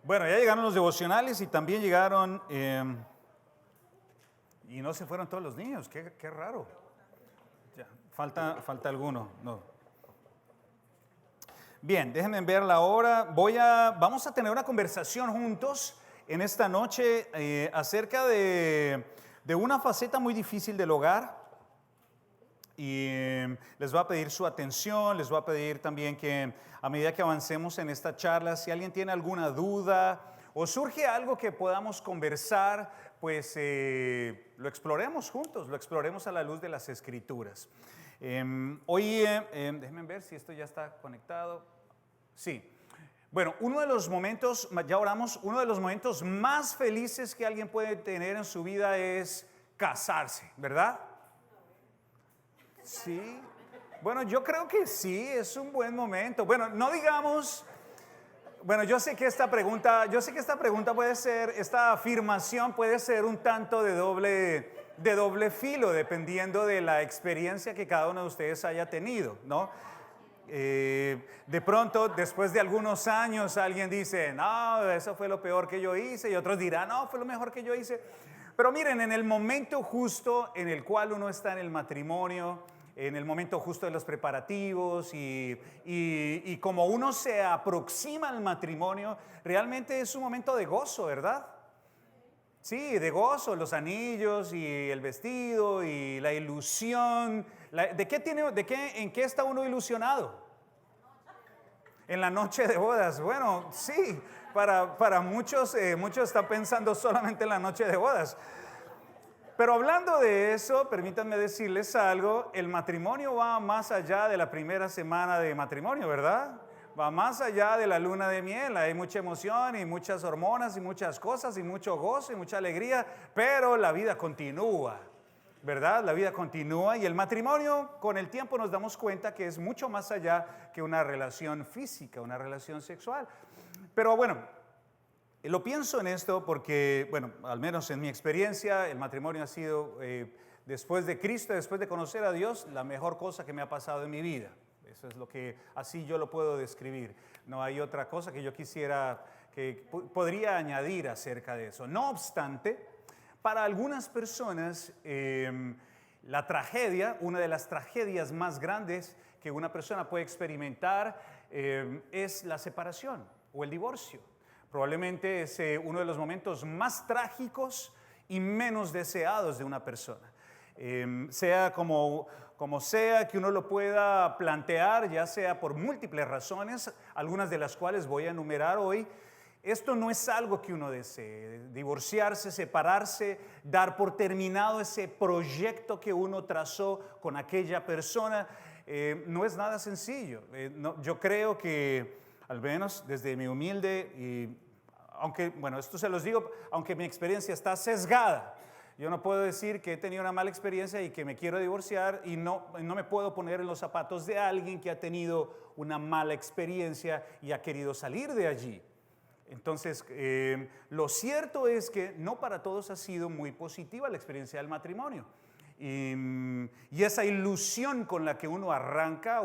Bueno, ya llegaron los devocionales y también llegaron, y no se fueron todos los niños, qué raro. Ya, falta alguno, no. Bien, déjenme ver la hora. Vamos a tener una conversación juntos en esta noche acerca de una faceta muy difícil del hogar. Y les voy a pedir su atención, les voy a pedir también que a medida que avancemos en esta charla, si alguien tiene alguna duda o surge algo que podamos conversar, pues lo exploremos juntos, lo exploremos a la luz de las Escrituras. Hoy, déjenme ver si esto ya está conectado. Sí. Bueno, uno de los momentos, ya oramos, uno de los momentos más felices que alguien puede tener en su vida es casarse, ¿verdad? Sí, bueno, yo creo que sí, es un buen momento. Bueno, no digamos, bueno, yo sé que esta pregunta puede ser, esta afirmación puede ser un tanto de doble filo, dependiendo de la experiencia que cada uno de ustedes haya tenido, ¿no? De pronto, después de algunos años, alguien dice, no, eso fue lo peor que yo hice, y otros dirán, no, fue lo mejor que yo hice. Pero miren, en el momento justo en el cual uno está en el matrimonio, en el momento justo de los preparativos y como uno se aproxima al matrimonio, realmente es un momento de gozo, ¿verdad? Sí, de gozo, los anillos y el vestido y la ilusión. ¿En qué está uno ilusionado? En la noche de bodas. Bueno, sí, para muchos, muchos están pensando solamente en la noche de bodas. Pero hablando de eso, permítanme decirles algo, el matrimonio va más allá de la primera semana de matrimonio, ¿verdad? Va más allá de la luna de miel, hay mucha emoción y muchas hormonas y muchas cosas y mucho gozo y mucha alegría, pero la vida continúa, ¿verdad? La vida continúa y el matrimonio con el tiempo nos damos cuenta que es mucho más allá que una relación física, una relación sexual. Pero bueno, lo pienso en esto porque, bueno, al menos en mi experiencia, el matrimonio ha sido, después de Cristo, después de conocer a Dios, la mejor cosa que me ha pasado en mi vida. Eso es lo que, así yo lo puedo describir. No hay otra cosa que yo quisiera, que podría añadir acerca de eso. No obstante, para algunas personas, la tragedia, una de las tragedias más grandes que una persona puede experimentar es la separación o el divorcio. Probablemente es uno de los momentos más trágicos y menos deseados de una persona. Sea como sea que uno lo pueda plantear, ya sea por múltiples razones, algunas de las cuales voy a enumerar hoy, esto no es algo que uno desee. Divorciarse, separarse, dar por terminado ese proyecto que uno trazó con aquella persona, no es nada sencillo. Yo creo que al menos desde mi humilde, y aunque, bueno, esto se los digo, aunque mi experiencia está sesgada, yo no puedo decir que he tenido una mala experiencia y que me quiero divorciar y no me puedo poner en los zapatos de alguien que ha tenido una mala experiencia y ha querido salir de allí. Entonces, lo cierto es que no para todos ha sido muy positiva la experiencia del matrimonio. Y esa ilusión con la que uno arranca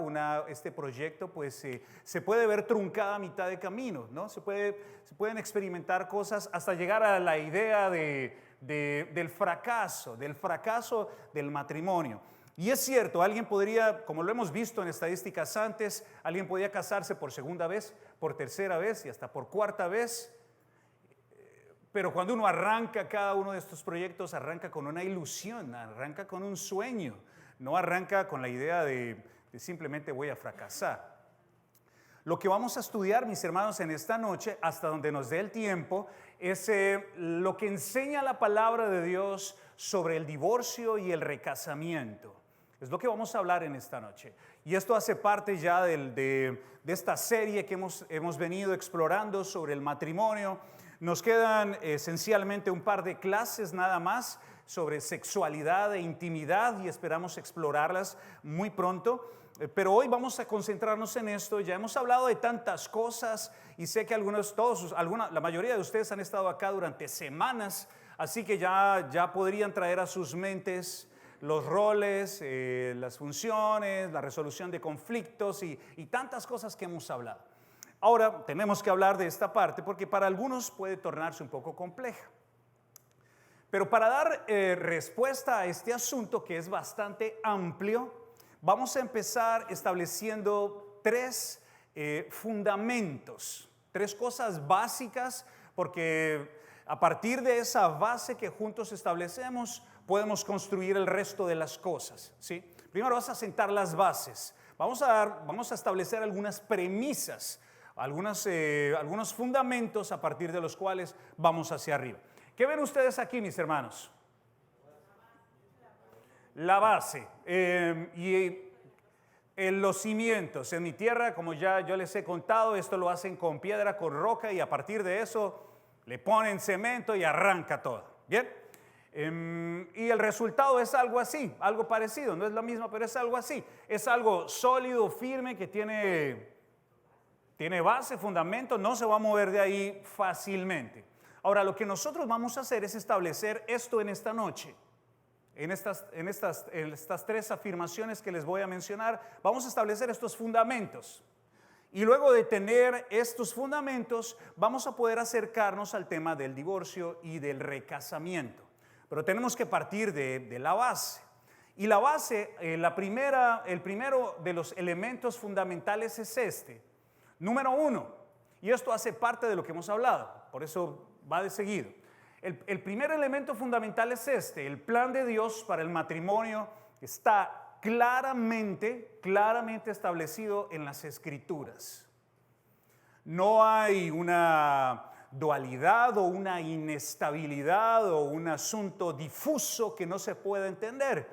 este proyecto, pues se puede ver truncada a mitad de camino, ¿no? Se pueden experimentar cosas hasta llegar a la idea del fracaso del matrimonio. Y es cierto, alguien podría, como lo hemos visto en estadísticas antes, alguien podía casarse por segunda vez, por tercera vez y hasta por cuarta vez. Pero cuando uno arranca cada uno de estos proyectos, arranca con una ilusión, arranca con un sueño, no arranca con la idea de simplemente voy a fracasar. Lo que vamos a estudiar, mis hermanos, en esta noche, hasta donde nos dé el tiempo, es lo que enseña la palabra de Dios sobre el divorcio y el recasamiento. Es lo que vamos a hablar en esta noche. Y esto hace parte ya de esta serie que hemos venido explorando sobre el matrimonio. Nos quedan esencialmente un par de clases nada más sobre sexualidad e intimidad y esperamos explorarlas muy pronto. Pero hoy vamos a concentrarnos en esto. Ya hemos hablado de tantas cosas y sé que la mayoría de ustedes han estado acá durante semanas, así que ya podrían traer a sus mentes los roles, las funciones, la resolución de conflictos y tantas cosas que hemos hablado. Ahora tenemos que hablar de esta parte porque para algunos puede tornarse un poco compleja. Pero para dar respuesta a este asunto que es bastante amplio, vamos a empezar estableciendo tres fundamentos, tres cosas básicas, porque a partir de esa base que juntos establecemos, podemos construir el resto de las cosas, ¿sí? Primero vas a sentar las bases. Vamos a establecer algunas premisas, algunos fundamentos a partir de los cuales vamos hacia arriba. ¿Qué ven ustedes aquí, mis hermanos? La base los cimientos. En mi tierra, como ya yo les he contado, esto lo hacen con piedra, con roca, y a partir de eso le ponen cemento y arranca todo. ¿Bien? Y el resultado es algo así, algo parecido. No es lo mismo, pero es algo así. Es algo sólido, firme, que tiene base, fundamento, no se va a mover de ahí fácilmente. Ahora, lo que nosotros vamos a hacer es establecer esto en esta noche. En estas tres afirmaciones que les voy a mencionar, vamos a establecer estos fundamentos. Y luego de tener estos fundamentos, vamos a poder acercarnos al tema del divorcio y del recasamiento. Pero tenemos que partir de la base. Y la base, el primero de los elementos fundamentales es este. Número uno, y esto hace parte de lo que hemos hablado, por eso va de seguido. El primer elemento fundamental es este: el plan de Dios para el matrimonio está claramente establecido en las Escrituras. No hay una dualidad o una inestabilidad o un asunto difuso que no se pueda entender.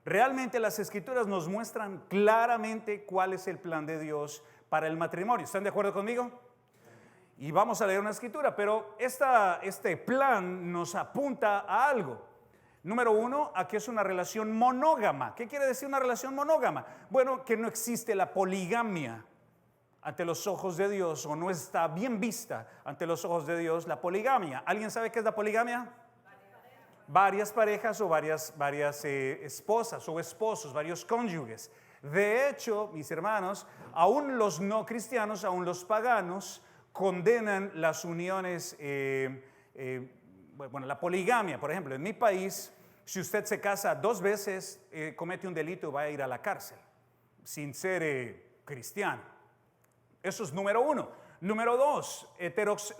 Realmente las Escrituras nos muestran claramente cuál es el plan de Dios para el matrimonio. ¿Están de acuerdo conmigo? Y vamos a leer una escritura, pero este plan nos apunta a algo. Número uno, a que es una relación monógama. ¿Qué quiere decir una relación monógama? Bueno, que no existe la poligamia ante los ojos de Dios, o no está bien vista ante los ojos de Dios la poligamia. ¿Alguien sabe qué es la poligamia? Varias parejas o varias esposas o esposos, varios cónyuges. De hecho, mis hermanos, aún los no cristianos, aún los paganos, condenan las uniones, la poligamia. Por ejemplo, en mi país, si usted se casa 2 veces, comete un delito y va a ir a la cárcel, sin ser cristiano. Eso es número uno. Número dos,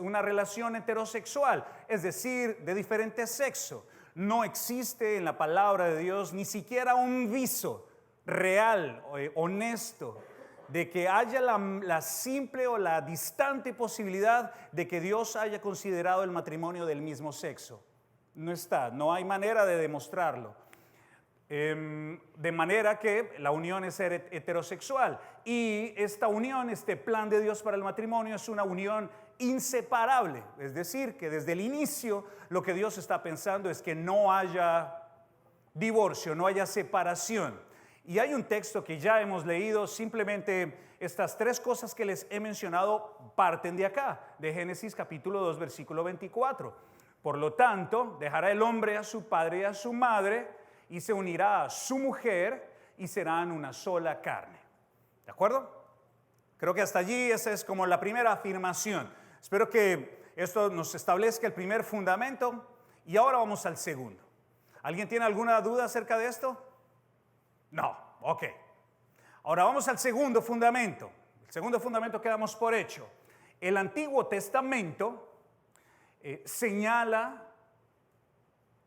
una relación heterosexual, es decir, de diferente sexo. No existe en la palabra de Dios ni siquiera un viso real, honesto, de que haya la simple o la distante posibilidad de que Dios haya considerado el matrimonio del mismo sexo. No está, no hay manera de demostrarlo. De manera que la unión es heterosexual, y esta unión, este plan de Dios para el matrimonio, es una unión inseparable. Es decir, que desde el inicio lo que Dios está pensando es que no haya divorcio, no haya separación. Y hay un texto que ya hemos leído, simplemente estas 3 cosas que les he mencionado parten de acá, de Génesis capítulo 2, versículo 24. Por lo tanto, dejará el hombre a su padre y a su madre, y se unirá a su mujer, y serán una sola carne. ¿De acuerdo? Creo que hasta allí esa es como la primera afirmación. Espero que esto nos establezca el primer fundamento, y ahora vamos al segundo. ¿Alguien tiene alguna duda acerca de esto? No, ok. Ahora vamos al segundo fundamento. El segundo fundamento que damos por hecho. El Antiguo Testamento señala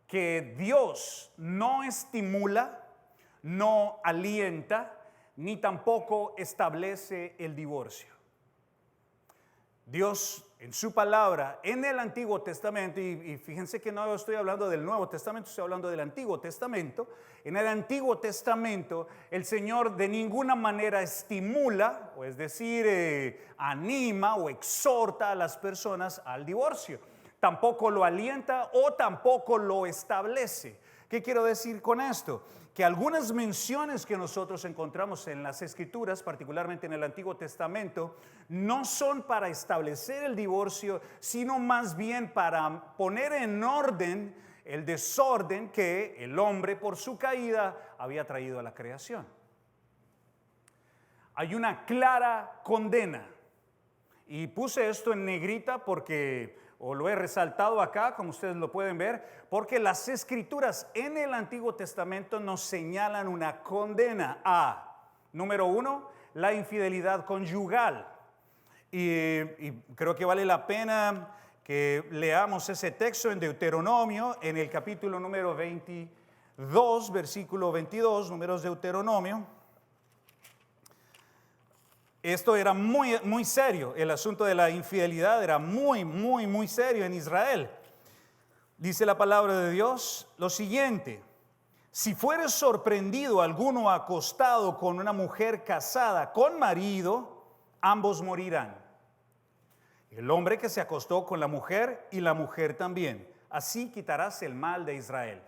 que Dios no estimula, no alienta, ni tampoco establece el divorcio. Dios en su palabra, en el Antiguo Testamento, y fíjense que no estoy hablando del Nuevo Testamento, estoy hablando del Antiguo Testamento. En el Antiguo Testamento el Señor de ninguna manera estimula, o es decir, anima o exhorta a las personas al divorcio. Tampoco lo alienta o tampoco lo establece. ¿Qué quiero decir con esto? Que algunas menciones que nosotros encontramos en las Escrituras, particularmente en el Antiguo Testamento, no son para establecer el divorcio, sino más bien para poner en orden el desorden que el hombre por su caída había traído a la creación. Hay una clara condena. Y puse esto en negrita porque, o lo he resaltado acá, como ustedes lo pueden ver, porque las escrituras en el Antiguo Testamento nos señalan una condena a, número 1, la infidelidad conyugal. Y creo que vale la pena que leamos ese texto en Deuteronomio, en el capítulo número 22, versículo 22, números de Deuteronomio. Esto era muy serio, el asunto de la infidelidad era muy serio en Israel. Dice la palabra de Dios lo siguiente: si fueres sorprendido alguno acostado con una mujer casada con marido, ambos morirán. El hombre que se acostó con la mujer y la mujer también. Así quitarás el mal de Israel.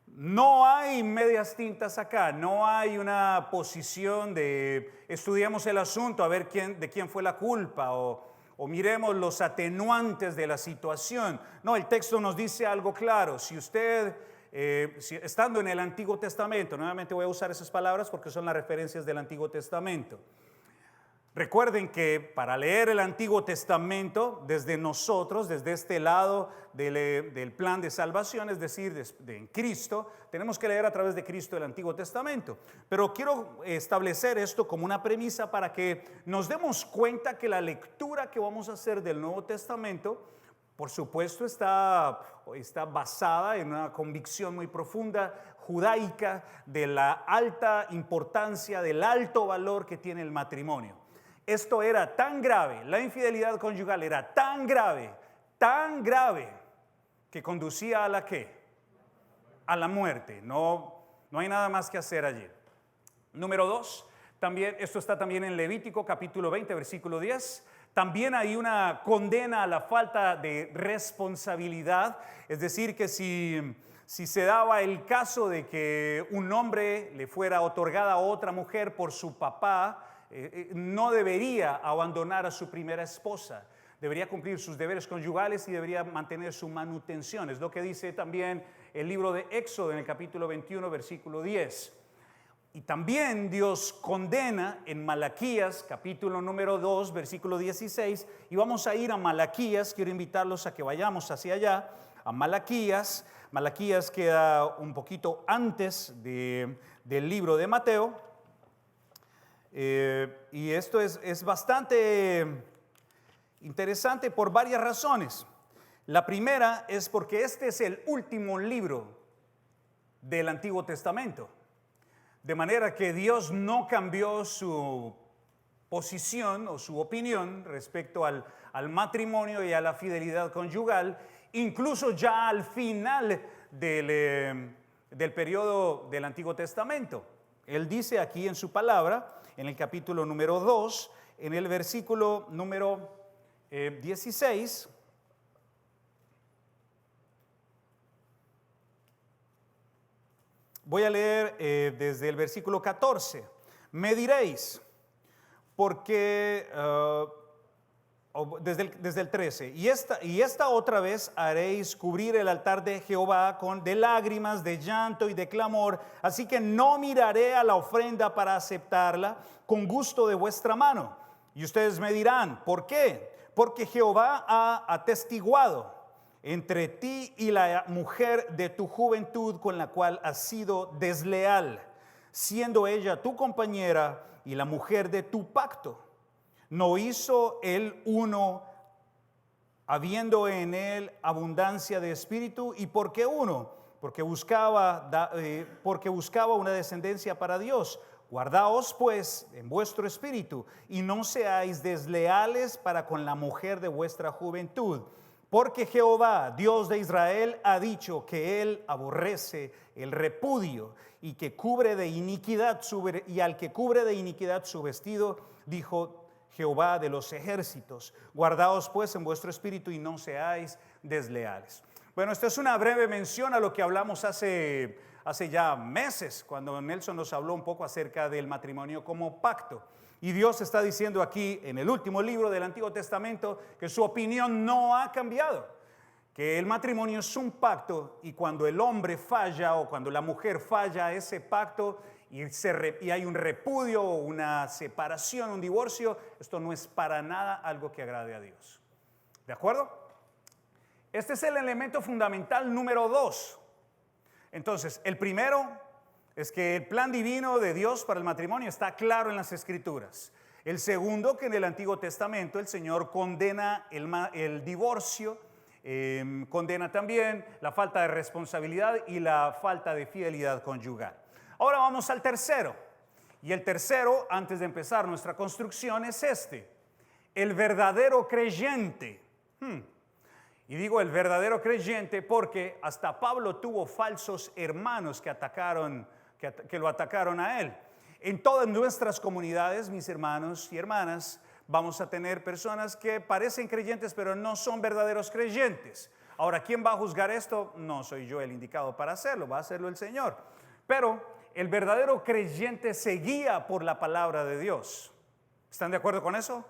No hay medias tintas acá, no hay una posición de estudiamos el asunto a ver de quién fue la culpa o miremos los atenuantes de la situación. No, el texto nos dice algo claro. Si usted, estando en el Antiguo Testamento, nuevamente voy a usar esas palabras porque son las referencias del Antiguo Testamento. Recuerden que para leer el Antiguo Testamento, desde nosotros, desde este lado del plan de salvación, es decir, en Cristo, tenemos que leer a través de Cristo el Antiguo Testamento. Pero quiero establecer esto como una premisa para que nos demos cuenta que la lectura que vamos a hacer del Nuevo Testamento, por supuesto, está basada en una convicción muy profunda judaica de la alta importancia, del alto valor que tiene el matrimonio. Esto era tan grave, la infidelidad conyugal era tan grave, que conducía a la ¿qué? A la muerte. No hay nada más que hacer allí. Número 2, también, esto está también en Levítico capítulo 20, versículo 10. También hay una condena a la falta de responsabilidad, es decir, que si se daba el caso de que un hombre le fuera otorgada a otra mujer por su papá, no debería abandonar a su primera esposa, debería cumplir sus deberes conyugales y debería mantener su manutención. Es lo que dice también el libro de Éxodo en el capítulo 21, versículo 10. Y también Dios condena en Malaquías, capítulo número 2, versículo 16, y vamos a ir a Malaquías. Quiero invitarlos a que vayamos hacia allá, a Malaquías. Malaquías queda un poquito antes del libro de Mateo. Y esto es bastante interesante por varias razones. La primera es porque este es el último libro del Antiguo Testamento. De manera que Dios no cambió su posición o su opinión respecto al matrimonio y a la fidelidad conyugal, incluso ya al final del periodo del Antiguo Testamento. Él dice aquí en su palabra, en el capítulo número 2, en el versículo número 16, voy a leer desde el versículo 14. Me diréis, porque, desde el 13, y esta otra vez haréis cubrir el altar de Jehová de lágrimas, de llanto y de clamor, así que no miraré a la ofrenda para aceptarla con gusto de vuestra mano. Y ustedes me dirán, ¿por qué? Porque Jehová ha atestiguado entre ti y la mujer de tu juventud con la cual has sido desleal, siendo ella tu compañera y la mujer de tu pacto. ¿No hizo el uno, habiendo en él abundancia de espíritu? ¿Y por qué uno? Porque buscaba una descendencia para Dios. Guardaos pues en vuestro espíritu y no seáis desleales para con la mujer de vuestra juventud. Porque Jehová, Dios de Israel, ha dicho que él aborrece el repudio y que cubre de iniquidad y al que cubre de iniquidad su vestido, dijo Jehová de los ejércitos. Guardaos pues en vuestro espíritu y no seáis desleales. Bueno, esto es una breve mención a lo que hablamos hace ya meses, cuando Nelson nos habló un poco acerca del matrimonio como pacto. Y Dios está diciendo aquí en el último libro del Antiguo Testamento que su opinión no ha cambiado, que el matrimonio es un pacto y cuando el hombre falla o cuando la mujer falla ese pacto y hay un repudio, una separación, un divorcio, esto no es para nada algo que agrade a Dios. ¿De acuerdo? Este es el elemento fundamental número 2. Entonces, el primero es que el plan divino de Dios para el matrimonio está claro en las Escrituras. El segundo, que en el Antiguo Testamento el Señor condena el divorcio, condena también la falta de responsabilidad y la falta de fidelidad conyugal. Ahora vamos al tercero. Y el tercero, antes de empezar nuestra construcción, es este: el verdadero creyente. Y digo el verdadero creyente porque hasta Pablo tuvo falsos hermanos que lo atacaron a él. En todas nuestras comunidades, mis hermanos y hermanas, vamos a tener personas que parecen creyentes, pero no son verdaderos creyentes. Ahora, ¿quién va a juzgar esto? No soy yo el indicado para hacerlo, va a hacerlo el Señor. Pero el verdadero creyente se guía por la palabra de Dios. ¿Están de acuerdo con eso?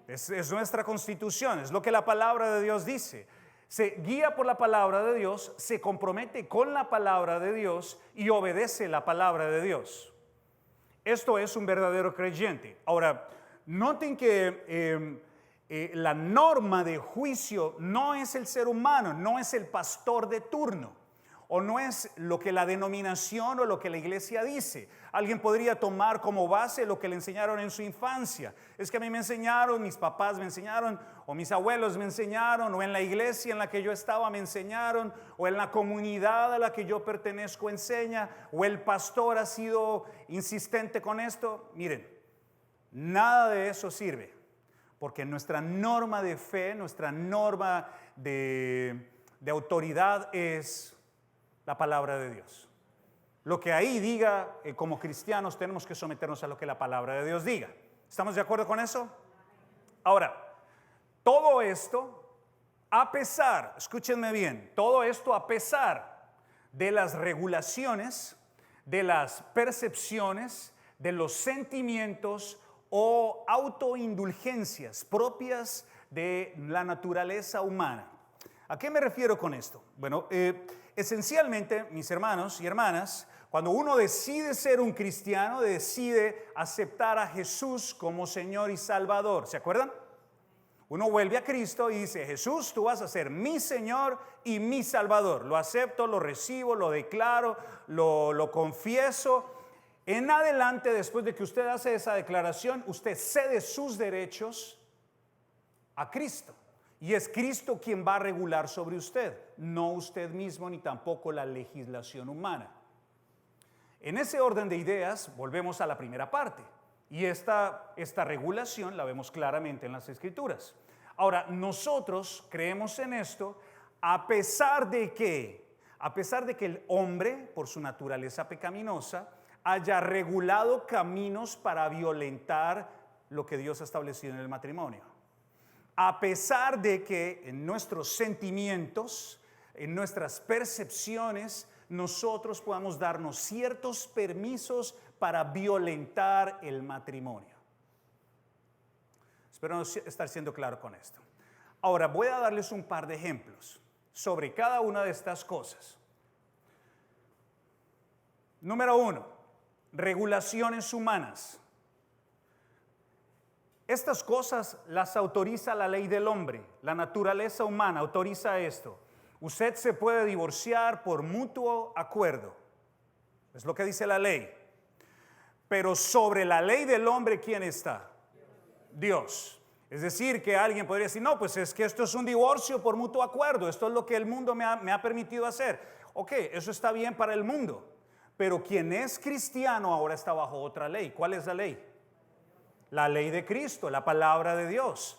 Es nuestra constitución, es lo que la palabra de Dios dice. Se guía por la palabra de Dios, se compromete con la palabra de Dios y obedece la palabra de Dios. Esto es un verdadero creyente. Ahora, noten que la norma de juicio no es el ser humano, no es el pastor de turno, o no es lo que la denominación o lo que la iglesia dice. Alguien podría tomar como base lo que le enseñaron en su infancia. Es que a mí me enseñaron, mis papás me enseñaron, o mis abuelos me enseñaron, o en la iglesia en la que yo estaba me enseñaron, o en la comunidad a la que yo pertenezco enseña, o el pastor ha sido insistente con esto. Miren, nada de eso sirve, porque nuestra norma de fe, nuestra norma de autoridad es la palabra de Dios. Lo que ahí diga, como cristianos tenemos que someternos a lo que la palabra de Dios diga. ¿Estamos de acuerdo con eso? Ahora, todo esto, a pesar, escúchenme bien, todo esto a pesar de las regulaciones, de las percepciones, de los sentimientos o autoindulgencias propias de la naturaleza humana. ¿A qué me refiero con esto? Bueno, esencialmente, mis hermanos y hermanas, cuando uno decide ser un cristiano, decide aceptar a Jesús como Señor y Salvador. ¿Se acuerdan? Uno vuelve a Cristo y dice: Jesús, tú vas a ser mi Señor y mi Salvador. Lo acepto, lo recibo, lo declaro, lo confieso. En adelante, después de que usted hace esa declaración, usted cede sus derechos a Cristo. Y es Cristo quien va a regular sobre usted, no usted mismo ni tampoco la legislación humana. En ese orden de ideas, volvemos a la primera parte. Y esta regulación la vemos claramente en las Escrituras. Ahora, nosotros creemos en esto a pesar de que el hombre, por su naturaleza pecaminosa, haya regulado caminos para violentar lo que Dios ha establecido en el matrimonio. A pesar de que en nuestros sentimientos, en nuestras percepciones, nosotros podamos darnos ciertos permisos para violentar el matrimonio. Espero estar siendo claro con esto. Ahora voy a darles un par de ejemplos sobre cada una de estas cosas. Número 1, regulaciones humanas. Estas cosas las autoriza la ley del hombre, la naturaleza humana autoriza esto. Usted se puede divorciar por mutuo acuerdo, es lo que dice la ley. Pero sobre la ley del hombre, ¿quién está? Dios. Es decir, que alguien podría decir: no, pues es que esto es un divorcio por mutuo acuerdo, esto es lo que el mundo me ha permitido hacer. Ok, eso está bien para el mundo, pero quien es cristiano ahora está bajo otra ley. ¿Cuál es la ley? La ley de Cristo, la palabra de Dios.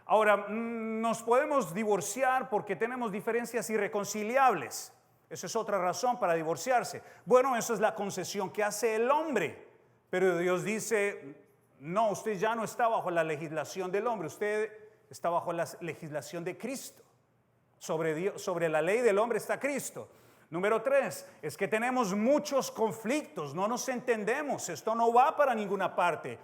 Ahora, nos podemos divorciar porque tenemos diferencias irreconciliables. Esa es otra razón para divorciarse. Bueno, eso es la concesión que hace el hombre. Pero Dios dice: no, usted ya no está bajo la legislación del hombre, usted está bajo la legislación de Cristo. Sobre la ley del hombre está Cristo. Número 3, es que tenemos muchos conflictos, no nos entendemos, esto no va para ninguna parte.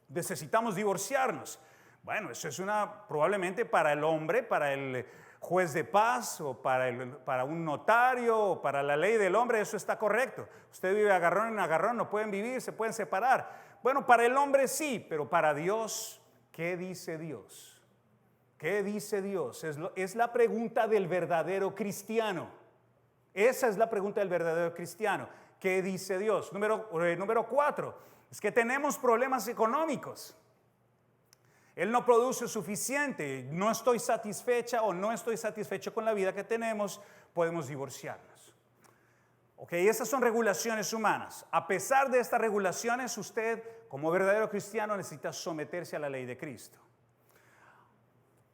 Necesitamos divorciarnos. Bueno, eso es probablemente para el hombre, para el juez de paz o para un notario o para la ley del hombre, eso está correcto. Usted vive agarrón en agarrón, no pueden vivir, se pueden separar. Bueno, para el hombre sí, pero para Dios, ¿qué dice Dios? ¿Qué dice Dios? Es la pregunta del verdadero cristiano. Esa es la pregunta del verdadero cristiano. ¿Qué dice Dios? Número 4, es que tenemos problemas económicos. Él no produce suficiente, no estoy satisfecha o no estoy satisfecho con la vida que tenemos, podemos divorciarnos. Ok, esas son regulaciones humanas. A pesar de estas regulaciones, usted como verdadero cristiano necesita someterse a la ley de Cristo.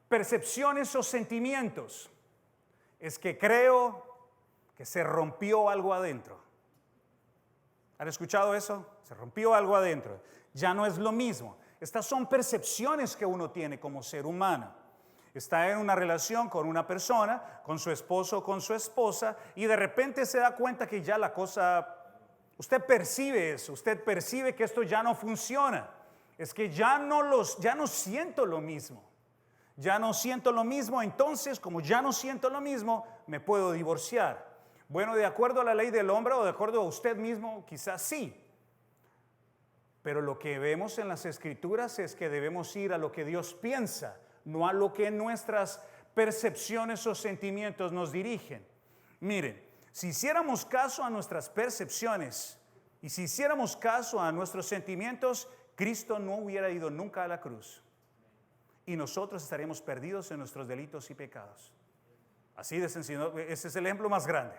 Percepciones o sentimientos. Es que creo que se rompió algo adentro. ¿Han escuchado eso? Se rompió algo adentro. Ya no es lo mismo. Estas son percepciones que uno tiene como ser humano. Está en una relación con una persona, con su esposo o con su esposa, y de repente se da cuenta que ya la cosa, usted percibe eso, usted percibe que esto ya no funciona. Es que ya no siento lo mismo. Ya no siento lo mismo, entonces como ya no siento lo mismo, me puedo divorciar. Bueno, de acuerdo a la ley del hombre o de acuerdo a usted mismo, quizás sí. Pero lo que vemos en las Escrituras es que debemos ir a lo que Dios piensa, no a lo que nuestras percepciones o sentimientos nos dirigen. Miren, si hiciéramos caso a nuestras percepciones y si hiciéramos caso a nuestros sentimientos, Cristo no hubiera ido nunca a la cruz. Y nosotros estaríamos perdidos en nuestros delitos y pecados. Así de sencillo, ese es el ejemplo más grande.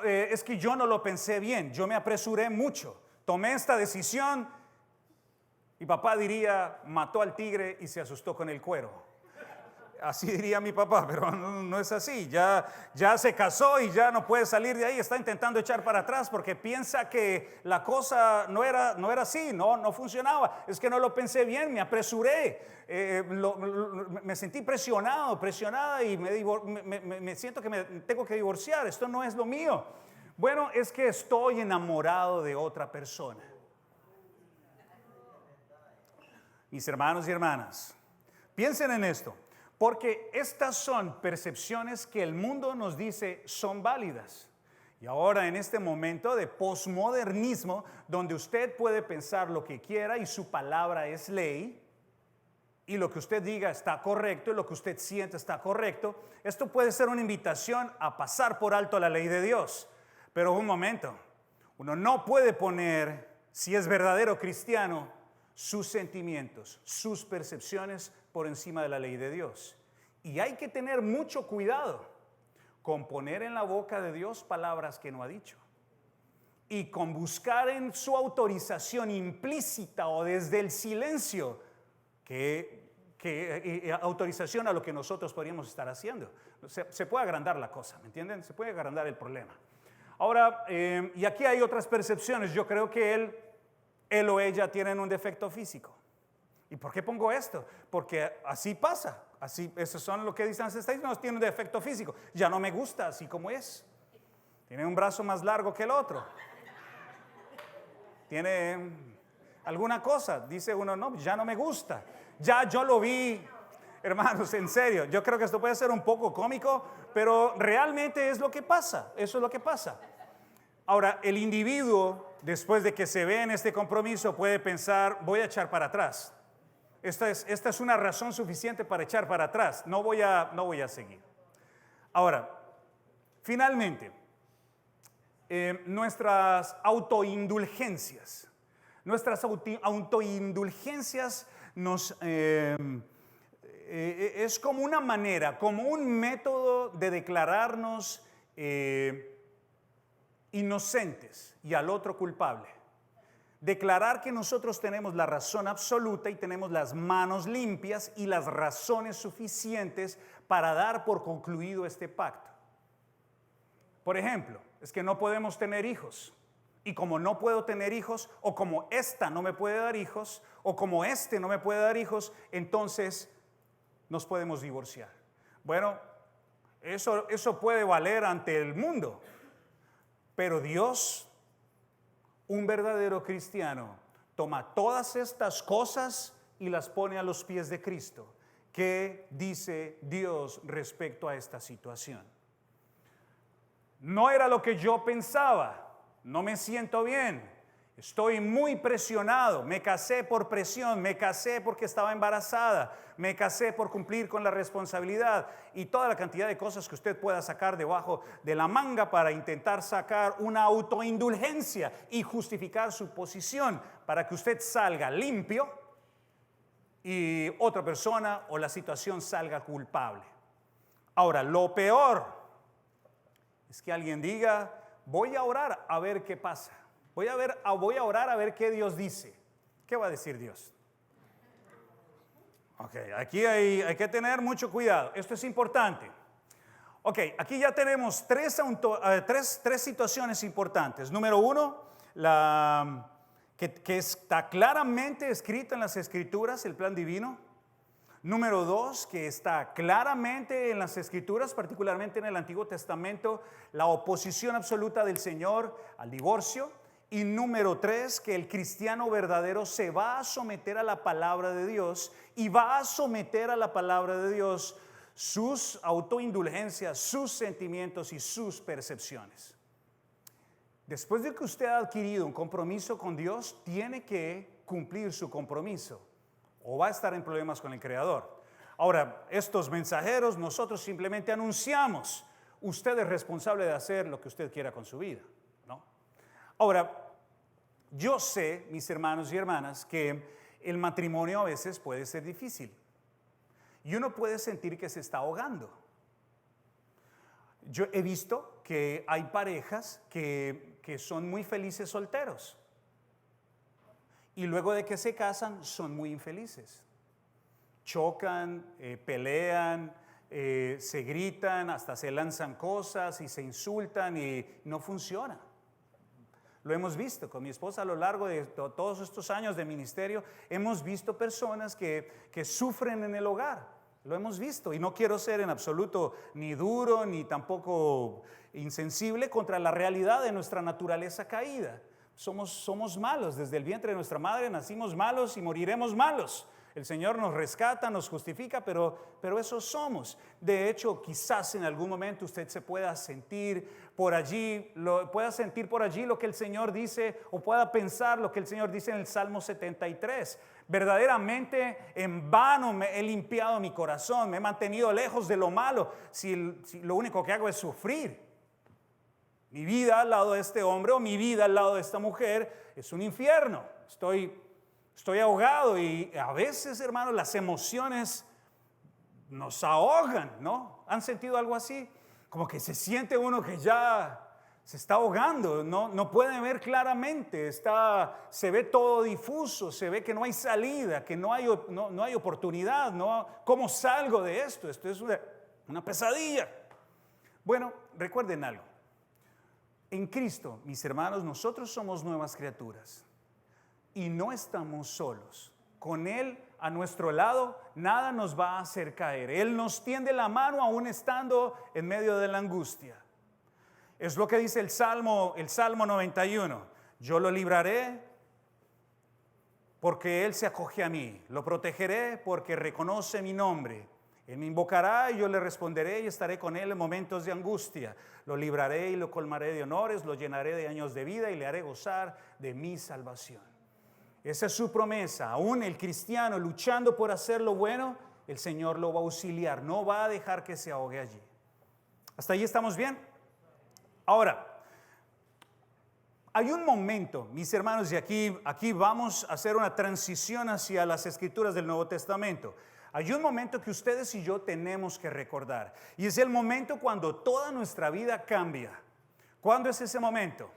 Es que yo no lo pensé bien, yo me apresuré mucho. Tomé esta decisión y papá diría, mató al tigre y se asustó con el cuero. Así diría mi papá, pero no es así. Ya se casó y ya no puede salir de ahí. Está intentando echar para atrás porque piensa que la cosa no era así, no funcionaba. Es que no lo pensé bien, me apresuré. Me sentí presionada y me siento que me tengo que divorciar. Esto no es lo mío. Bueno, es que estoy enamorado de otra persona. Mis hermanos y hermanas, piensen en esto, porque estas son percepciones que el mundo nos dice son válidas. Y ahora en este momento de posmodernismo, donde usted puede pensar lo que quiera y su palabra es ley, y lo que usted diga está correcto y lo que usted siente está correcto, esto puede ser una invitación a pasar por alto la ley de Dios. Pero un momento, uno no puede poner, si es verdadero cristiano, sus sentimientos, sus percepciones por encima de la ley de Dios. Y hay que tener mucho cuidado con poner en la boca de Dios palabras que no ha dicho. Y con buscar en su autorización implícita o desde el silencio autorización a lo que nosotros podríamos estar haciendo. Se puede agrandar la cosa, ¿me entienden? Se puede agrandar el problema. Ahora, y aquí hay otras percepciones. Yo creo que él o ella tienen un defecto físico. ¿Y por qué pongo esto? Porque así pasa. Eso son lo que dicen las estadísticas. Tiene un defecto físico. Ya no me gusta así como es. Tiene un brazo más largo que el otro. Tiene alguna cosa. Dice uno, no, ya no me gusta. Ya yo lo vi. Hermanos, en serio, yo creo que esto puede ser un poco cómico, pero realmente es lo que pasa. Eso es lo que pasa. Ahora, el individuo, después de que se ve en este compromiso, puede pensar, voy a echar para atrás. Esta es una razón suficiente para echar para atrás. No voy a seguir. Ahora, finalmente, nuestras autoindulgencias. Nuestras autoindulgencias es como una manera, como un método de declararnos inocentes y al otro culpable. Declarar que nosotros tenemos la razón absoluta y tenemos las manos limpias y las razones suficientes para dar por concluido este pacto. Por ejemplo, es que no podemos tener hijos. Y como no puedo tener hijos, o como esta no me puede dar hijos, o como este no me puede dar hijos, entonces nos podemos divorciar. Bueno, eso puede valer ante el mundo. Pero Dios, un verdadero cristiano, toma todas estas cosas y las pone a los pies de Cristo, ¿Qué dice Dios respecto a esta situación? No era lo que yo pensaba, no me siento bien, estoy muy presionado, me casé por presión, me casé porque estaba embarazada, me casé por cumplir con la responsabilidad y toda la cantidad de cosas que usted pueda sacar debajo de la manga para intentar sacar una autoindulgencia y justificar su posición para que usted salga limpio y otra persona o la situación salga culpable. Ahora, lo peor es que alguien diga, voy a orar a ver qué pasa. Voy a orar a ver qué Dios dice. ¿Qué va a decir Dios? Ok, aquí hay que tener mucho cuidado. Esto es importante. Ok, aquí ya tenemos tres situaciones importantes. Número uno, que está claramente escrita en las Escrituras, el plan divino. Número dos, que está claramente en las Escrituras, particularmente en el Antiguo Testamento, la oposición absoluta del Señor al divorcio. Y número tres, que el cristiano verdadero se va a someter a la palabra de Dios y va a someter a la palabra de Dios sus autoindulgencias, sus sentimientos y sus percepciones. Después de que usted ha adquirido un compromiso con Dios, tiene que cumplir su compromiso o va a estar en problemas con el Creador. Ahora, estos mensajeros, nosotros simplemente anunciamos, usted es responsable de hacer lo que usted quiera con su vida, ¿no? Ahora, yo sé, mis hermanos y hermanas, que el matrimonio a veces puede ser difícil y uno puede sentir que se está ahogando. Yo he visto que hay parejas que son muy felices solteros y luego de que se casan son muy infelices. Chocan, pelean, se gritan, hasta se lanzan cosas y se insultan y no funciona. Lo hemos visto con mi esposa a lo largo de todos estos años de ministerio. Hemos visto personas que sufren en el hogar. Lo hemos visto y no quiero ser en absoluto ni duro ni tampoco insensible contra la realidad de nuestra naturaleza caída. Somos malos. Desde el vientre de nuestra madre nacimos malos y moriremos malos. El Señor nos rescata, nos justifica, pero eso somos. De hecho, quizás en algún momento usted se pueda sentir por allí, lo que el Señor dice, o pueda pensar lo que el Señor dice en el Salmo 73. Verdaderamente en vano me he limpiado mi corazón, me he mantenido lejos de lo malo, si lo único que hago es sufrir. Mi vida al lado de este hombre o mi vida al lado de esta mujer es un infierno. Estoy ahogado y a veces, hermanos, las emociones nos ahogan, ¿no? ¿Han sentido algo así? Como que se siente uno que ya se está ahogando, no puede ver claramente, se ve todo difuso, se ve que no hay salida, que no hay oportunidad, ¿cómo salgo de esto? Esto es una pesadilla. Bueno, recuerden algo. En Cristo, mis hermanos, nosotros somos nuevas criaturas. Y no estamos solos. Con Él a nuestro lado, nada nos va a hacer caer. Él nos tiende la mano aún estando en medio de la angustia. Es lo que dice el Salmo 91. Yo lo libraré porque Él se acoge a mí. Lo protegeré porque reconoce mi nombre. Él me invocará y yo le responderé y estaré con Él en momentos de angustia. Lo libraré y lo colmaré de honores, lo llenaré de años de vida y le haré gozar de mi salvación. Esa es su promesa. Aún el cristiano luchando por hacer lo bueno, el Señor lo va a auxiliar. No va a dejar que se ahogue allí. ¿Hasta ahí estamos bien? Ahora, hay un momento, mis hermanos, y aquí vamos a hacer una transición hacia las Escrituras del Nuevo Testamento. Hay un momento que ustedes y yo tenemos que recordar. Y es el momento cuando toda nuestra vida cambia. ¿Cuándo es ese momento?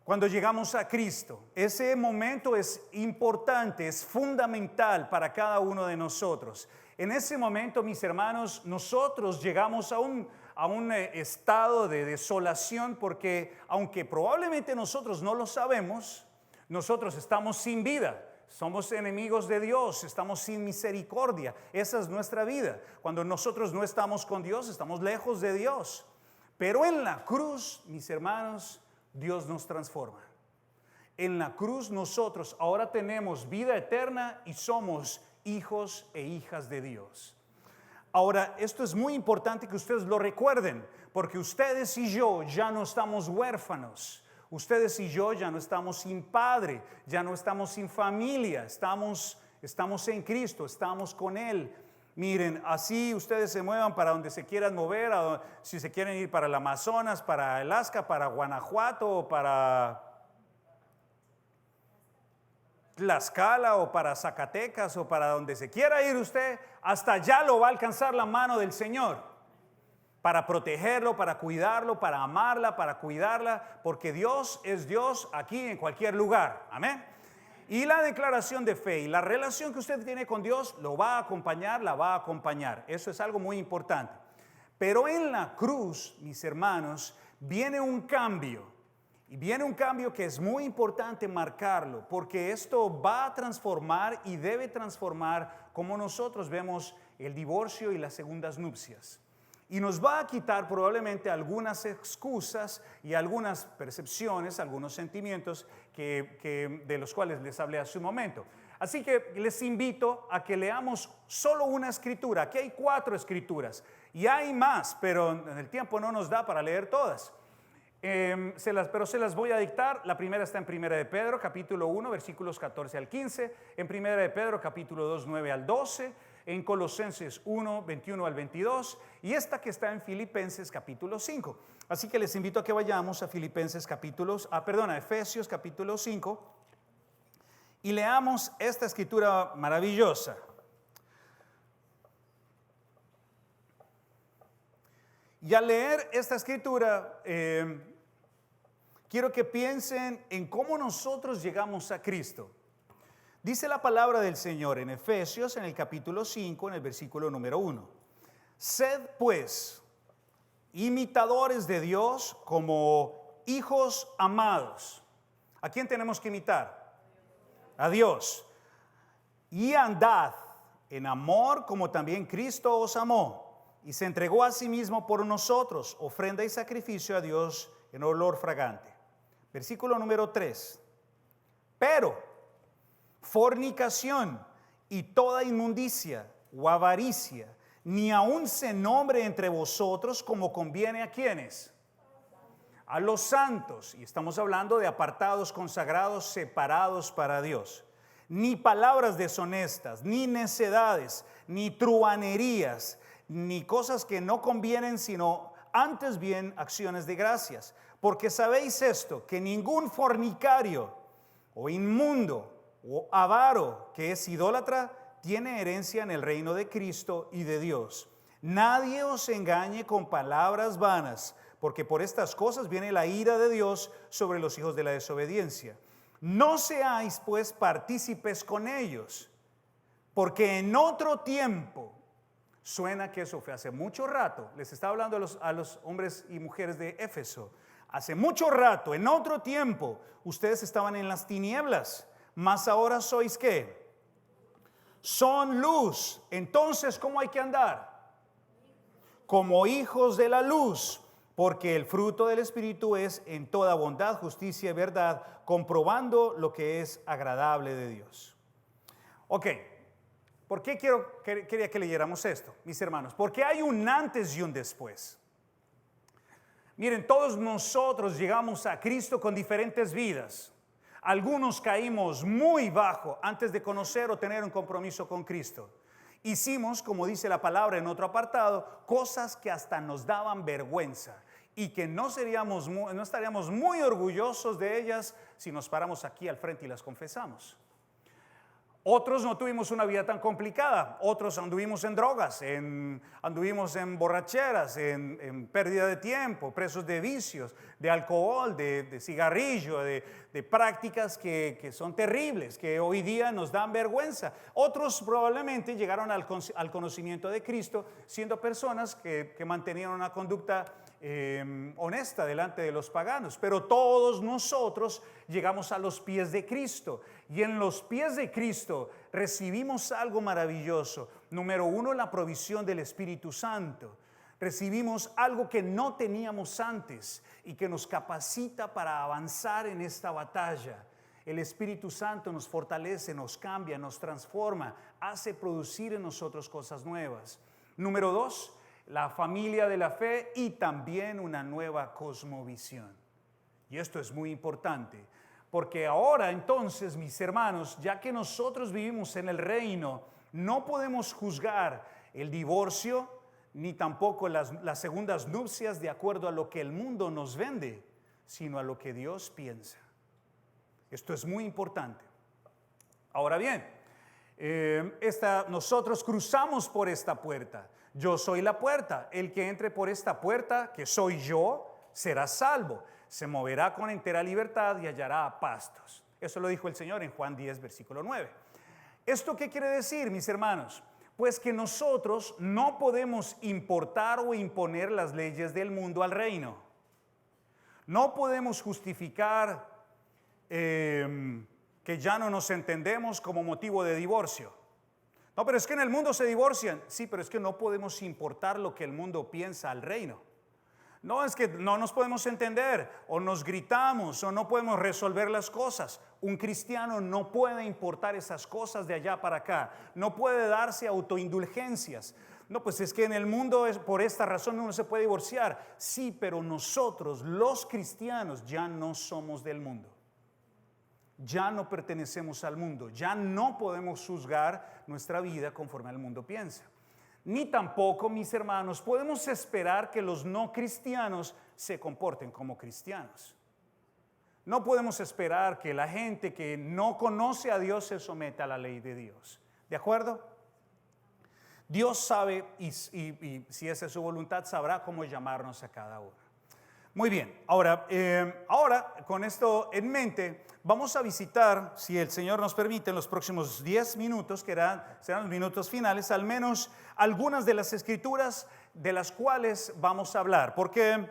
Cuando llegamos a Cristo. Ese momento es importante, es fundamental para cada uno de nosotros. En ese momento, mis hermanos, nosotros llegamos a un estado de desolación porque, aunque probablemente nosotros no lo sabemos, nosotros estamos sin vida. Somos enemigos de Dios, estamos sin misericordia. Esa es nuestra vida. Cuando nosotros no estamos con Dios, estamos lejos de Dios. Pero en la cruz, mis hermanos, Dios nos transforma. En la cruz nosotros ahora tenemos vida eterna y somos hijos e hijas de Dios. Ahora, esto es muy importante que ustedes lo recuerden, porque ustedes y yo ya no estamos huérfanos. Ustedes y yo ya no estamos sin padre, ya no estamos sin familia, estamos en Cristo, estamos con Él. Miren, así ustedes se muevan para donde se quieran mover, si se quieren ir para el Amazonas, para Alaska, para Guanajuato, o para Tlaxcala, o para Zacatecas, o para donde se quiera ir usted, hasta allá lo va a alcanzar la mano del Señor, para protegerlo, para cuidarlo, para amarla, para cuidarla, porque Dios es Dios aquí en cualquier lugar. Amén. Y la declaración de fe y la relación que usted tiene con Dios lo va a acompañar, la va a acompañar. Eso es algo muy importante. Pero en la cruz, mis hermanos, viene un cambio. Y viene un cambio que es muy importante marcarlo, porque esto va a transformar y debe transformar como nosotros vemos el divorcio y las segundas nupcias. Y nos va a quitar probablemente algunas excusas y algunas percepciones, algunos sentimientos de los cuales les hablé hace un momento. Así que les invito a que leamos solo una escritura. Aquí hay 4 escrituras y hay más, pero el tiempo no nos da para leer todas. Pero se las voy a dictar. La primera está en 1 de Pedro, capítulo 1, versículos 14 al 15. En 1 de Pedro, capítulo 2, 9 al 12. En Colosenses 1, 21 al 22. Y esta que está en Filipenses, capítulo 5. Así que les invito a que vayamos a Efesios, capítulo 5. Y leamos esta escritura maravillosa. Y al leer esta escritura, quiero que piensen en cómo nosotros llegamos a Cristo. Dice la palabra del Señor en Efesios, en el capítulo 5, en el versículo número 1. Sed pues imitadores de Dios como hijos amados. ¿A quién tenemos que imitar? A Dios. Y andad en amor como también Cristo os amó y se entregó a sí mismo por nosotros, ofrenda y sacrificio a Dios en olor fragante. Versículo número 3. Pero fornicación y toda inmundicia o avaricia, ni aun se nombre entre vosotros como conviene a quienes, a los santos, y estamos hablando de apartados, consagrados, separados para Dios, ni palabras deshonestas, ni necedades, ni truhanerías, ni cosas que no convienen, sino antes bien acciones de gracias, porque sabéis esto, que ningún fornicario o inmundo o avaro, que es idólatra, tiene herencia en el reino de Cristo y de Dios. Nadie os engañe con palabras vanas, porque por estas cosas viene la ira de Dios sobre los hijos de la desobediencia. No seáis pues partícipes con ellos, porque en otro tiempo, suena que eso fue hace mucho rato, les estaba hablando a los hombres y mujeres de Éfeso, hace mucho rato, en otro tiempo, ustedes estaban en las tinieblas, mas ahora sois ¿qué? Son luz. Entonces, ¿cómo hay que andar? Como hijos de la luz, porque el fruto del Espíritu es en toda bondad, justicia y verdad, comprobando lo que es agradable de Dios. Ok, ¿por qué quería que leyéramos esto, mis hermanos? Porque hay un antes y un después. Miren, todos nosotros llegamos a Cristo con diferentes vidas. Algunos caímos muy bajo antes de conocer o tener un compromiso con Cristo. Hicimos, como dice la palabra en otro apartado, cosas que hasta nos daban vergüenza y que no estaríamos muy orgullosos de ellas si nos paramos aquí al frente y las confesamos. Otros no tuvimos una vida tan complicada, otros anduvimos en drogas, anduvimos en borracheras, en pérdida de tiempo, presos de vicios, de alcohol, de cigarrillo, de prácticas que son terribles, que hoy día nos dan vergüenza. Otros probablemente llegaron al conocimiento de Cristo siendo personas que mantenían una conducta honesta delante de los paganos, pero todos nosotros llegamos a los pies de Cristo y en los pies de Cristo recibimos algo maravilloso. Número 1, la provisión del Espíritu Santo. Recibimos algo que no teníamos antes y que nos capacita para avanzar en esta batalla. El Espíritu Santo nos fortalece, nos cambia, nos transforma, hace producir en nosotros cosas nuevas. Número 2, la familia de la fe y también una nueva cosmovisión. Y esto es muy importante, porque ahora entonces, mis hermanos, ya que nosotros vivimos en el reino, no podemos juzgar el divorcio ni tampoco las segundas nupcias de acuerdo a lo que el mundo nos vende, sino a lo que Dios piensa. Esto es muy importante. Ahora bien, nosotros cruzamos por esta puerta. Yo soy la puerta. El que entre por esta puerta, que soy yo, será salvo. Se moverá con entera libertad y hallará pastos. Eso lo dijo el Señor en Juan 10, versículo 9. ¿Esto qué quiere decir, mis hermanos? Pues que nosotros no podemos importar o imponer las leyes del mundo al reino. No podemos justificar que ya no nos entendemos como motivo de divorcio. No, pero es que en el mundo se divorcian. Sí, pero es que no podemos importar lo que el mundo piensa al reino. No, es que no nos podemos entender, o nos gritamos, o no podemos resolver las cosas. Un cristiano no puede importar esas cosas de allá para acá. No puede darse autoindulgencias. No, pues es que en el mundo por esta razón uno se puede divorciar. Sí, pero nosotros, los cristianos, ya no somos del mundo. Ya no pertenecemos al mundo. Ya no podemos juzgar nuestra vida conforme al mundo piensa. Ni tampoco, mis hermanos, podemos esperar que los no cristianos se comporten como cristianos. No podemos esperar que la gente que no conoce a Dios se someta a la ley de Dios. ¿De acuerdo? Dios sabe y si esa es su voluntad, sabrá cómo llamarnos a cada uno. Muy bien, ahora con esto en mente, vamos a visitar, si el Señor nos permite, en los próximos 10 minutos, que serán los minutos finales, al menos algunas de las escrituras de las cuales vamos a hablar, porque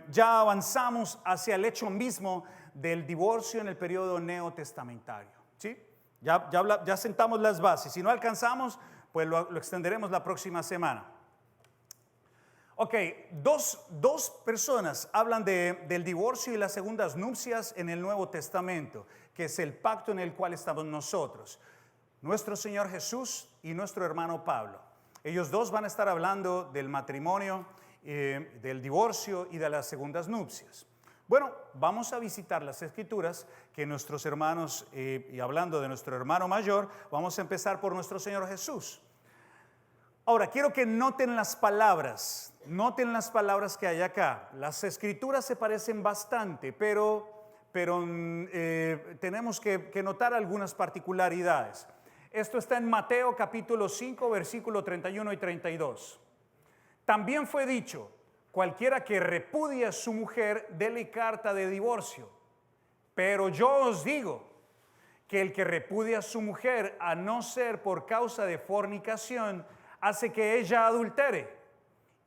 ya avanzamos hacia el hecho mismo del divorcio en el periodo neotestamentario, ¿sí? Ya sentamos las bases. Si no alcanzamos, pues lo extenderemos la próxima semana. Ok, dos personas hablan del divorcio y las segundas nupcias en el Nuevo Testamento, que es el pacto en el cual estamos nosotros. Nuestro Señor Jesús y nuestro hermano Pablo. Ellos dos van a estar hablando del matrimonio, del divorcio y de las segundas nupcias. Bueno, vamos a visitar las escrituras que nuestros hermanos, y hablando de nuestro hermano mayor, vamos a empezar por nuestro Señor Jesús. Ahora, quiero que noten las palabras que hay acá. Las escrituras se parecen bastante, pero tenemos que notar algunas particularidades. Esto está en Mateo capítulo 5, versículo 31 y 32. También fue dicho, cualquiera que repudie a su mujer, dele carta de divorcio. Pero yo os digo que el que repudia a su mujer, a no ser por causa de fornicación, hace que ella adultere,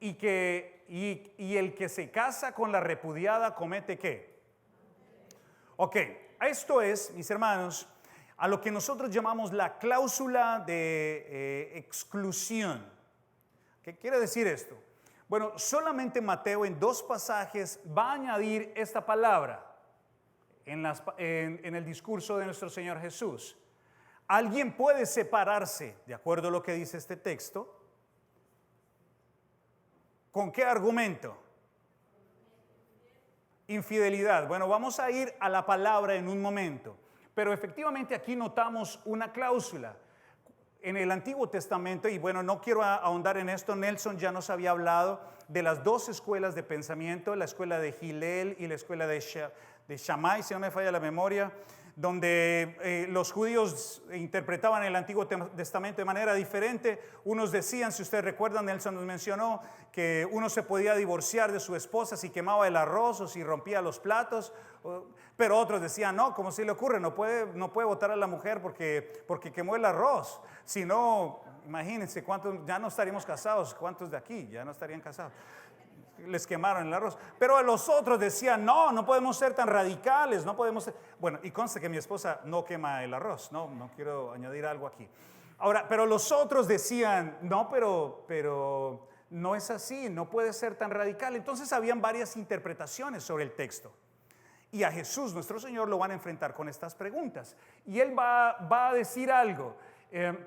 y el que se casa con la repudiada comete ¿qué? Ok, esto es, mis hermanos, a lo que nosotros llamamos la cláusula de exclusión. ¿Qué quiere decir esto? Bueno, solamente Mateo en 2 pasajes va a añadir esta palabra en el discurso de nuestro Señor Jesús. Alguien puede separarse, de acuerdo a lo que dice este texto. ¿Con qué argumento? Infidelidad. Bueno, vamos a ir a la palabra en un momento. Pero efectivamente aquí notamos una cláusula. En el Antiguo Testamento, y bueno, no quiero ahondar en esto, Nelson ya nos había hablado de las 2 escuelas de pensamiento, la escuela de Hillel y la escuela de Shammai, si no me falla la memoria, donde los judíos interpretaban el Antiguo Testamento de manera diferente. Unos decían, si ustedes recuerdan, Nelson nos mencionó que uno se podía divorciar de su esposa si quemaba el arroz o si rompía los platos, pero otros decían, no, ¿cómo se le ocurre? No puede votar a la mujer porque quemó el arroz. Si no, imagínense, ¿cuántos ya no estaríamos casados? ¿Cuántos de aquí ya no estarían casados? Les quemaron el arroz. Pero a los otros decían, no podemos ser tan radicales, no podemos ser. Bueno, y conste que mi esposa no quema el arroz, no quiero añadir algo aquí. Ahora, pero los otros decían, no, pero no es así, no puede ser tan radical. Entonces habían varias interpretaciones sobre el texto. Y a Jesús, nuestro Señor, lo van a enfrentar con estas preguntas. Y Él va a decir algo.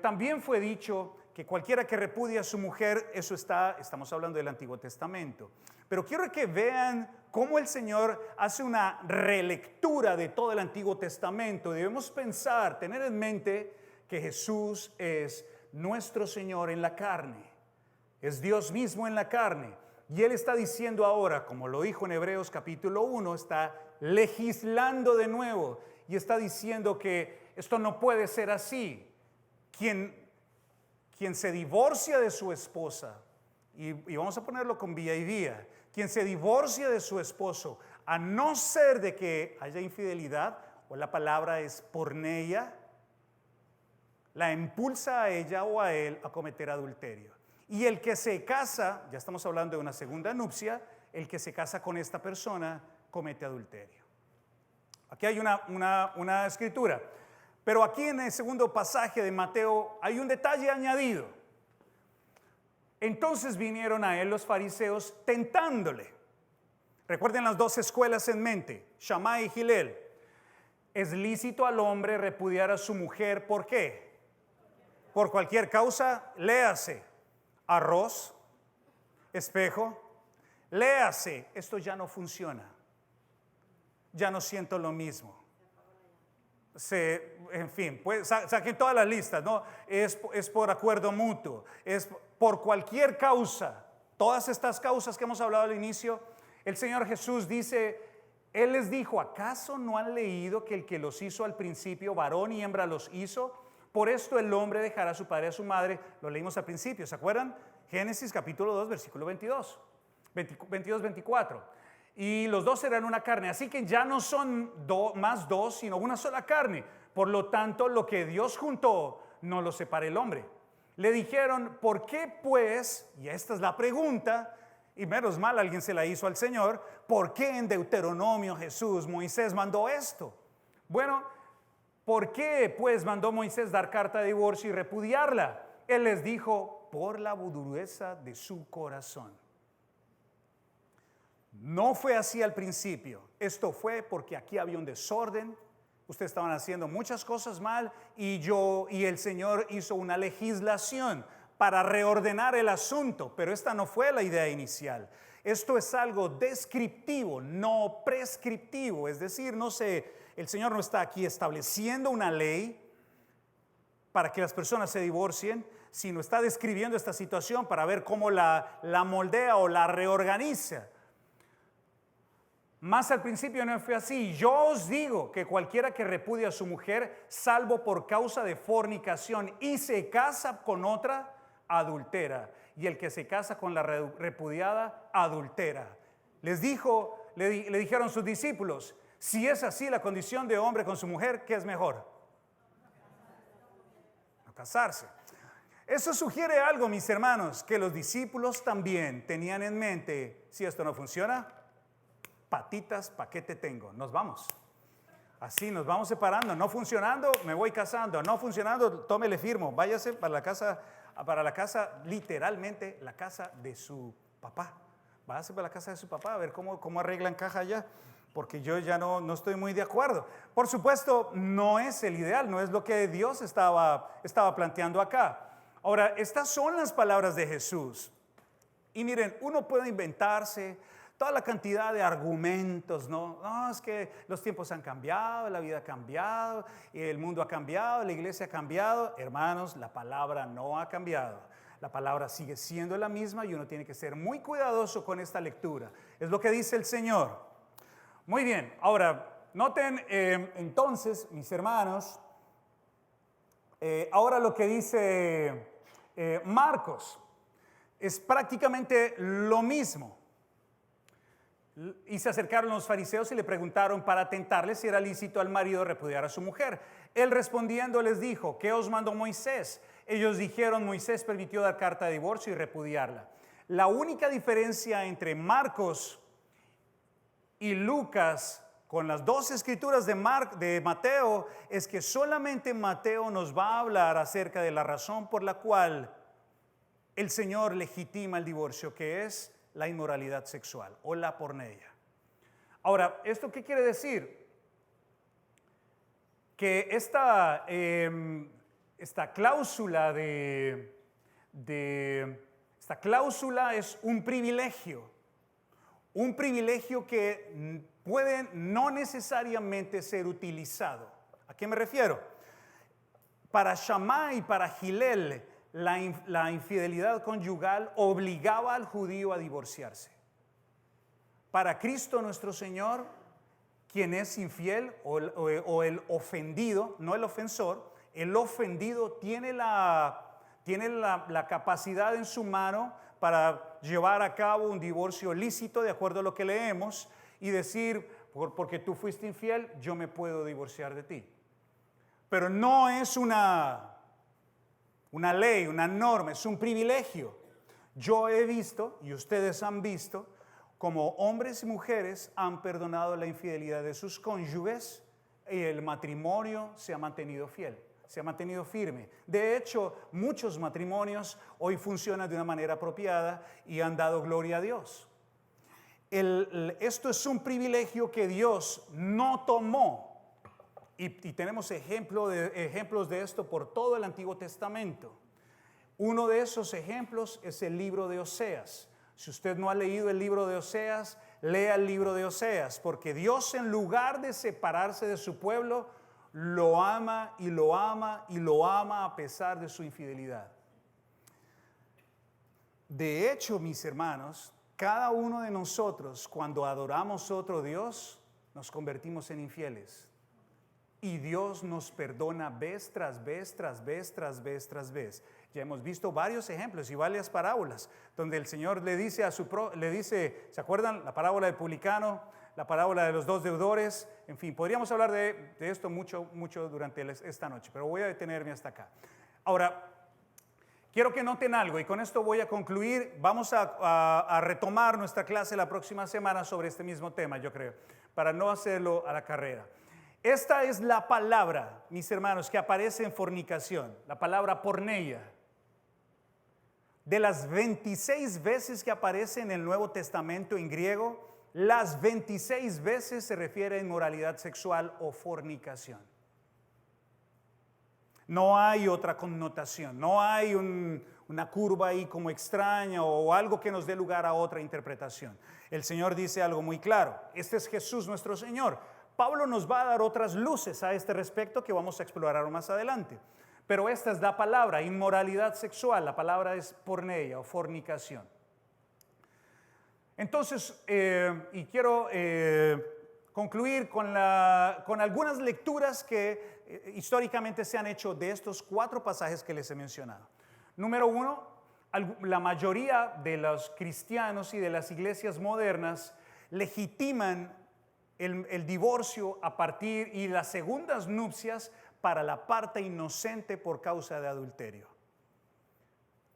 También fue dicho que cualquiera que repudia a su mujer, estamos hablando del Antiguo Testamento. Pero quiero que vean cómo el Señor hace una relectura de todo el Antiguo Testamento. Debemos pensar, tener en mente que Jesús es nuestro Señor en la carne. Es Dios mismo en la carne. Y Él está diciendo ahora, como lo dijo en Hebreos capítulo 1, está legislando de nuevo y está diciendo que esto no puede ser así. Quien se divorcia de su esposa, y vamos a ponerlo con vía y vía, quien se divorcia de su esposo, a no ser de que haya infidelidad, o la palabra es porneia, la impulsa a ella o a él a cometer adulterio. Y el que se casa, ya estamos hablando de una segunda nupcia, el que se casa con esta persona comete adulterio. Aquí hay una escritura, pero aquí en el segundo pasaje de Mateo hay un detalle añadido. Entonces vinieron a él los fariseos tentándole. Recuerden las dos escuelas en mente, Shammai y Hillel. ¿Es lícito al hombre repudiar a su mujer? ¿Por qué? Por cualquier causa, léase. Arroz, espejo, léase, esto ya no funciona. Ya no siento lo mismo. En fin, pues, saquen todas las listas, ¿no? Es por acuerdo mutuo, es por cualquier causa. Todas estas causas que hemos hablado al inicio, el Señor Jesús dice, Él les dijo, ¿acaso no han leído que el que los hizo al principio, varón y hembra los hizo? Por esto el hombre dejará a su padre y a su madre. Lo leímos al principio, ¿se acuerdan? Génesis capítulo 2, versículo 22-24. Y los dos serán una carne. Así que ya no son más dos, sino una sola carne. Por lo tanto, lo que Dios juntó, no lo separe el hombre. Le dijeron, ¿por qué pues? Y esta es la pregunta, y menos mal alguien se la hizo al Señor. ¿Por qué en Deuteronomio Moisés mandó esto? Bueno, ¿por qué pues mandó Moisés dar carta de divorcio y repudiarla? Él les dijo, por la dureza de su corazón. No fue así al principio. Esto fue porque aquí había un desorden. Ustedes estaban haciendo muchas cosas mal y el Señor hizo una legislación para reordenar el asunto, pero esta no fue la idea inicial. Esto es algo descriptivo, no prescriptivo, es decir, el Señor no está aquí estableciendo una ley para que las personas se divorcien, sino está describiendo esta situación para ver cómo la moldea o la reorganiza. Más al principio no fue así. Yo os digo que cualquiera que repudia a su mujer, salvo por causa de fornicación, y se casa con otra, adultera. Y el que se casa con la repudiada, adultera. Le dijeron sus discípulos, si es así la condición de hombre con su mujer, ¿qué es mejor? No casarse. Eso sugiere algo, mis hermanos, que los discípulos también tenían en mente, si esto no funciona, patitas, ¿pa' qué te tengo? Nos vamos. Así nos vamos separando. No funcionando, me voy casando. No funcionando, tómele firmo. Váyase para la casa, literalmente la casa de su papá. Váyase para la casa de su papá a ver cómo arreglan caja allá. Porque yo ya no estoy muy de acuerdo. Por supuesto, no es el ideal, no es lo que Dios estaba planteando acá. Ahora, estas son las palabras de Jesús. Y miren, uno puede inventarse toda la cantidad de argumentos, ¿no? No, es que los tiempos han cambiado, la vida ha cambiado, el mundo ha cambiado, la iglesia ha cambiado. Hermanos, la palabra no ha cambiado. La palabra sigue siendo la misma y uno tiene que ser muy cuidadoso con esta lectura. Es lo que dice el Señor. Muy bien, ahora, noten entonces, mis hermanos, ahora lo que dice Marcos es prácticamente lo mismo. Y se acercaron los fariseos y le preguntaron para tentarle si era lícito al marido repudiar a su mujer. Él respondiendo les dijo, ¿qué os mandó Moisés? Ellos dijeron, Moisés permitió dar carta de divorcio y repudiarla. La única diferencia entre Marcos y Lucas con las dos escrituras de Mateo es que solamente Mateo nos va a hablar acerca de la razón por la cual el Señor legitima el divorcio, que es la inmoralidad sexual o la porneia. Ahora, ¿esto qué quiere decir? Que esta cláusula esta cláusula es un privilegio que puede no necesariamente ser utilizado. ¿A qué me refiero? Para Shammai y para Hillel, la infidelidad conyugal obligaba al judío a divorciarse. Para Cristo nuestro Señor, quien es infiel o el ofendido, no el ofensor, el ofendido tiene la capacidad en su mano para llevar a cabo un divorcio lícito de acuerdo a lo que leemos y decir, porque tú fuiste infiel, yo me puedo divorciar de ti. Pero no es una ley, una norma, es un privilegio. Yo he visto, y ustedes han visto, como hombres y mujeres han perdonado la infidelidad de sus cónyuges y el matrimonio se ha mantenido fiel, se ha mantenido firme. De hecho, muchos matrimonios hoy funcionan de una manera apropiada y han dado gloria a Dios. Esto es un privilegio que Dios no tomó. Y tenemos ejemplos de esto por todo el Antiguo Testamento. Uno de esos ejemplos es el libro de Oseas. Si usted no ha leído el libro de Oseas, lea el libro de Oseas, porque Dios, en lugar de separarse de su pueblo, lo ama y lo ama y lo ama a pesar de su infidelidad. De hecho, mis hermanos, cada uno de nosotros, cuando adoramos a otro Dios, nos convertimos en infieles. Y Dios nos perdona vez tras vez, tras vez, tras vez, tras vez. Ya hemos visto varios ejemplos y varias parábolas donde el Señor le dice ¿se acuerdan? La parábola del publicano, la parábola de los dos deudores. En fin, podríamos hablar de esto mucho durante esta noche, pero voy a detenerme hasta acá. Ahora, quiero que noten algo y con esto voy a concluir. Vamos a retomar nuestra clase la próxima semana sobre este mismo tema, yo creo, para no hacerlo a la carrera. Esta es la palabra, mis hermanos, que aparece en fornicación, la palabra porneia. De las 26 veces que aparece en el Nuevo Testamento en griego, las 26 veces se refiere a inmoralidad sexual o fornicación. No hay otra connotación, no hay una curva ahí como extraña o algo que nos dé lugar a otra interpretación. El Señor dice algo muy claro, este es Jesús nuestro Señor. Pablo nos va a dar otras luces a este respecto que vamos a explorar más adelante. Pero esta es la palabra, inmoralidad sexual, la palabra es porneia o fornicación. Entonces, y quiero concluir con algunas lecturas que históricamente se han hecho de estos 4 pasajes que les he mencionado. Número 1, la mayoría de los cristianos y de las iglesias modernas legitiman el divorcio a partir y las segundas nupcias para la parte inocente por causa de adulterio.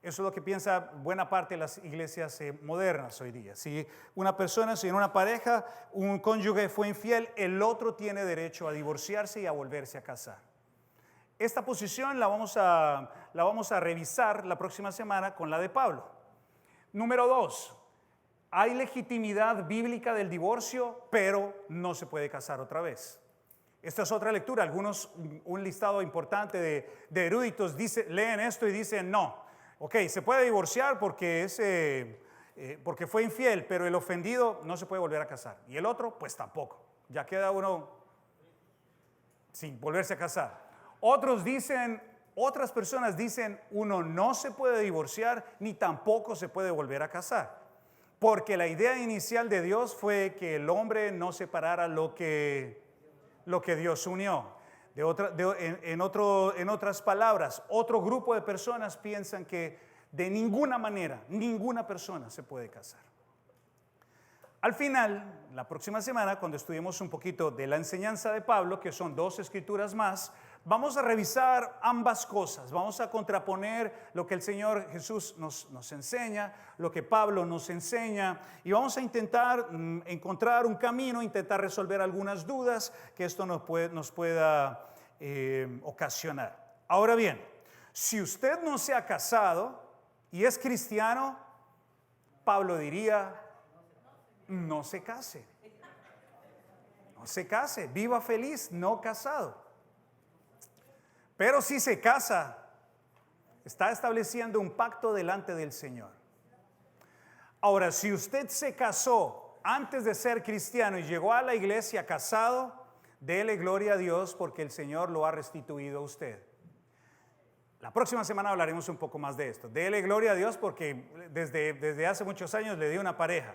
Eso es lo que piensa buena parte de las iglesias modernas hoy día. Si una persona, si en una pareja, un cónyuge fue infiel, el otro tiene derecho a divorciarse y a volverse a casar. Esta posición la vamos a revisar la próxima semana con la de Pablo. Número 2. Hay legitimidad bíblica del divorcio, pero no se puede casar otra vez. Esta es otra lectura. Un listado importante de eruditos leen esto y dicen no. Ok, se puede divorciar porque fue infiel, pero el ofendido no se puede volver a casar. Y el otro, pues tampoco. Ya queda uno sin volverse a casar. Otras personas dicen, uno no se puede divorciar ni tampoco se puede volver a casar. Porque la idea inicial de Dios fue que el hombre no separara lo que Dios unió. En otras palabras, otro grupo de personas piensan que de ninguna manera, ninguna persona se puede casar. Al final, la próxima semana, cuando estudiemos un poquito de la enseñanza de Pablo, que son 2 escrituras más, vamos a revisar ambas cosas. Vamos a contraponer lo que el Señor Jesús nos enseña, lo que Pablo nos enseña, y vamos a intentar encontrar un camino, intentar resolver algunas dudas que esto nos pueda ocasionar. Ahora bien, si usted no se ha casado y es cristiano, Pablo diría, no se case. no se case, viva feliz, no casado. Pero si se casa, está estableciendo un pacto delante del Señor. Ahora, si usted se casó antes de ser cristiano y llegó a la iglesia casado, dele gloria a Dios porque el Señor lo ha restituido a usted. La próxima semana hablaremos un poco más de esto. Dele gloria a Dios porque desde hace muchos años le dio una pareja.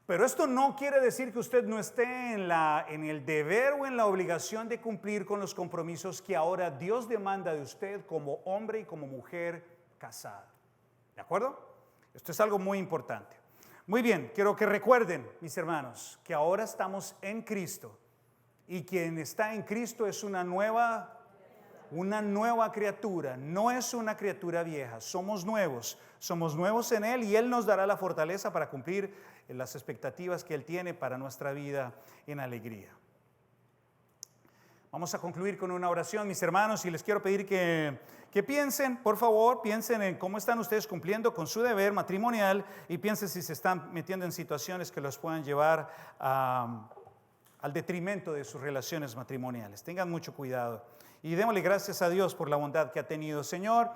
Pero esto no quiere decir que usted no esté en el deber o en la obligación de cumplir con los compromisos que ahora Dios demanda de usted como hombre y como mujer casada. ¿De acuerdo? Esto es algo muy importante. Muy bien, quiero que recuerden, mis hermanos, que ahora estamos en Cristo y quien está en Cristo es una nueva criatura, no es una criatura vieja, somos nuevos en Él y Él nos dará la fortaleza para cumplir las expectativas que Él tiene para nuestra vida en alegría. Vamos a concluir con una oración, mis hermanos, y les quiero pedir que piensen, por favor, piensen en cómo están ustedes cumpliendo con su deber matrimonial y piensen si se están metiendo en situaciones que los puedan llevar al detrimento de sus relaciones matrimoniales. Tengan mucho cuidado y démosle gracias a Dios por la bondad que ha tenido. Señor,